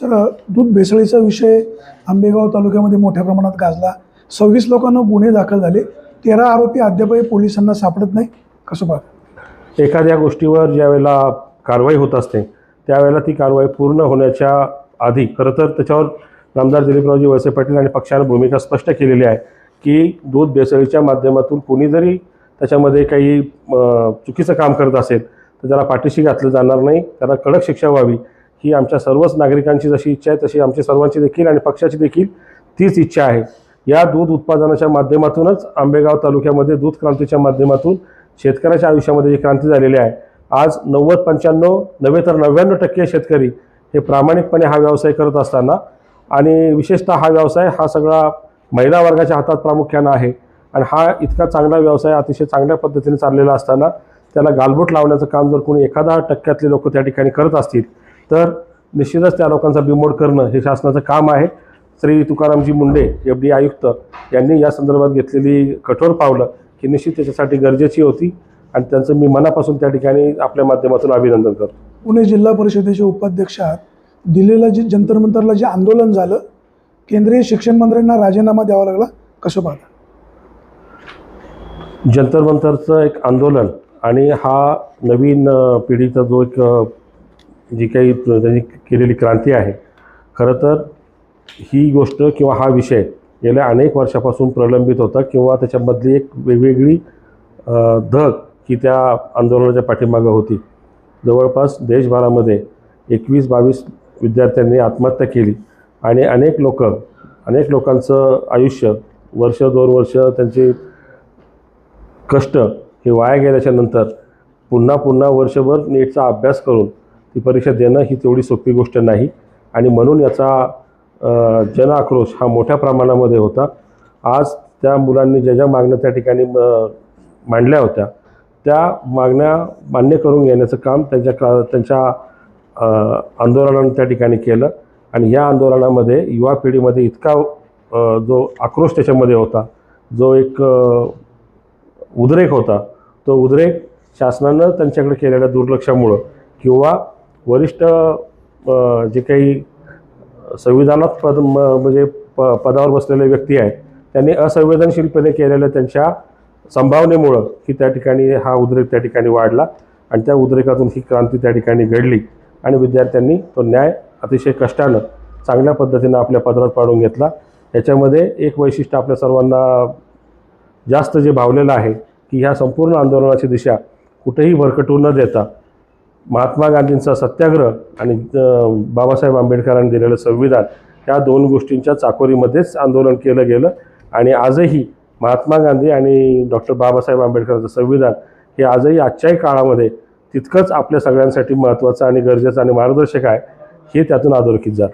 तर दूध भेसळीचा विषय आंबेगाव तालुक्यामध्ये मोठ्या प्रमाणात गाजला. 26 लोकांना गुन्हे दाखल झाले. 13 आरोपी अद्यापही पोलिसांना सापडत नाही. कसं पाहता? एखाद्या गोष्टीवर ज्या वेळेला कारवाई होत असते त्यावेळेला ती कारवाई पूर्ण होण्याच्या आधी खरं तर त्याच्यावर नामदार दिलीपरावजी वळसे पाटील आणि पक्षाने भूमिका स्पष्ट केलेली आहे की दूध भेसळीच्या माध्यमातून कोणी जरी त्याच्यामध्ये काही चुकीचं काम करत असेल तर त्याला पाठीशी घातलं जाणार नाही, त्याला कडक शिक्षा व्हावी ही आमच्या सर्वच नागरिकांची जशी इच्छा आहे तशी आमची सर्वांची देखील आणि पक्षाची देखील तीच इच्छा आहे. या दूध उत्पादनाच्या माध्यमातूनच आंबेगाव तालुक्यामध्ये दूध क्रांतीच्या माध्यमातून शेतकऱ्याच्या आयुष्यामध्ये जी क्रांती झालेली आहे. आज 90-95 नव्हे तर 99% शेतकरी हे प्रामाणिकपणे हा व्यवसाय करत असताना आणि विशेषतः हा व्यवसाय हा सगळा महिला वर्गाच्या हातात प्रामुख्यानं आहे आणि हा इतका चांगला व्यवसाय अतिशय चांगल्या पद्धतीने चाललेला असताना त्याला गालबोट लावण्याचं काम जर कोणी 1% लोक त्या ठिकाणी करत असतील तर निश्चितच त्या लोकांचा बिमोड करणं हे शासनाचं काम आहे. श्री तुकारामजी मुंडे FD आयुक्त यांनी या संदर्भात घेतलेली कठोर पावलं ही निश्चित त्याच्यासाठी गरजेची होती आणि त्यांचं मी मनापासून त्या ठिकाणी आपल्या माध्यमातून अभिनंदन करतो. पुणे जिल्हा परिषदेचे उपाध्यक्ष आहात. दिल्लीला जे जंतर मंतरला जे आंदोलन झालं, केंद्रीय शिक्षण मंत्र्यांना राजीनामा द्यावा लागला. कसं पाहता? जंतर मंतरचं एक आंदोलन आणि हा नवीन पिढीचा जो एक जी काही त्यांनी केलेली क्रांती आहे, खरं तर ही गोष्ट किंवा हा विषय गेल्या अनेक वर्षापासून प्रलंबित होता किंवा त्याच्यामधली एक वेगवेगळी धग ही त्या आंदोलनाच्या पाठीमागं होती. जवळपास देशभरामध्ये 21-22 विद्यार्थ्यांनी आत्महत्या केली आणि अनेक लोकांचं आयुष्य वर्ष 2 वर्ष त्यांचे कष्ट हे वाया गेल्याच्या नंतर पुन्हा वर्षभर नीटचा अभ्यास करून ती परीक्षा देणं ही तेवढी सोपी गोष्ट नाही आणि म्हणून याचा जन आक्रोश हा मोठ्या प्रमाणामध्ये होता. आज त्या मुलांनी ज्या मागण्या त्या ठिकाणी मांडल्या होत्या त्या मागण्या मान्य करून घेण्याचं काम त्यांच्या आंदोलनानं त्या ठिकाणी केलं आणि या आंदोलनामध्ये युवा पिढीमध्ये इतका जो आक्रोश त्याच्यामध्ये होता, जो एक उद्रेक होता, तो उद्रेक शासनानं त्यांच्याकडे केलेल्या दुर्लक्षामुळं किंवा वरिष्ठ जे काही संविधानात म्हणजे पदावर बसलेले व्यक्ती आहेत त्यांनी असंवेदनशीलपणे केलेल्या त्यांच्या संभावनेमुळं की त्या ठिकाणी हा उद्रेक त्या ठिकाणी वाढला आणि त्या उद्रेकातून ही क्रांती त्या ठिकाणी घडली आणि विद्यार्थ्यांनी तो न्याय अतिशय कष्टानं चांगल्या पद्धतीनं आपल्या पदरात पाडून घेतला. याच्यामध्ये एक वैशिष्ट्य आपल्या सर्वांना जास्त जे भावलेलं आहे की ह्या संपूर्ण आंदोलनाची दिशा कुठेही भरकटू न देता महात्मा गांधींचा सत्याग्रह आणि बाबासाहेब आंबेडकरांनी दिलेलं संविधान ह्या 2 गोष्टींच्या चाकोरीमध्येच आंदोलन केलं गेलं आणि आजही महात्मा गांधी आणि डॉक्टर बाबासाहेब आंबेडकरांचं संविधान हे आजही आजच्याही काळामध्ये तितकंच आपल्या सगळ्यांसाठी महत्त्वाचं आणि गरजेचं आणि मार्गदर्शक आहे हे त्यातून अधोरेखित झालं.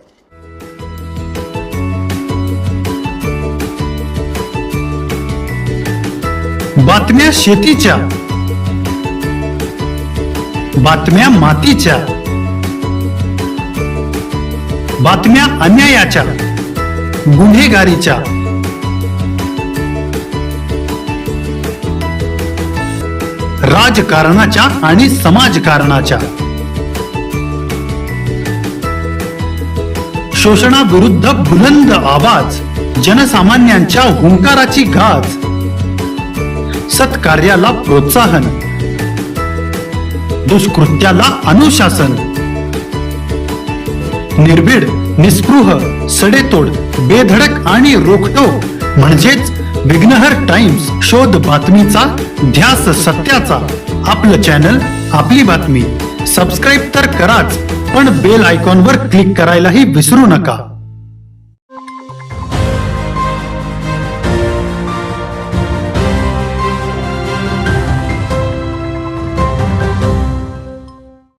बातम्या शेतीच्या, बातम्या मातीच्या, बातम्या अन्यायाच्या, गुन्हेगारीच्या, राजकारणाच्या आणि समाजकारणाच्या, शोषणाविरुद्ध बुलंद आवाज, जनसामान्यांच्या हुंकाराची गाज, सत्कार्याला प्रोत्साहन, दुष्कृत्याला अनुशासन, निर्भीड, निस्पृह, सडेतोड, बेधडक आणि रोखटोक म्हणजेच विघ्नहर टाइम्स. शोध बातमीचा, ध्यास सत्याचा. आपलं चॅनल, आपली बातमी. सबस्क्राईब तर कराच, पण बेल आयकॉनवर क्लिक करायलाही विसरू नका.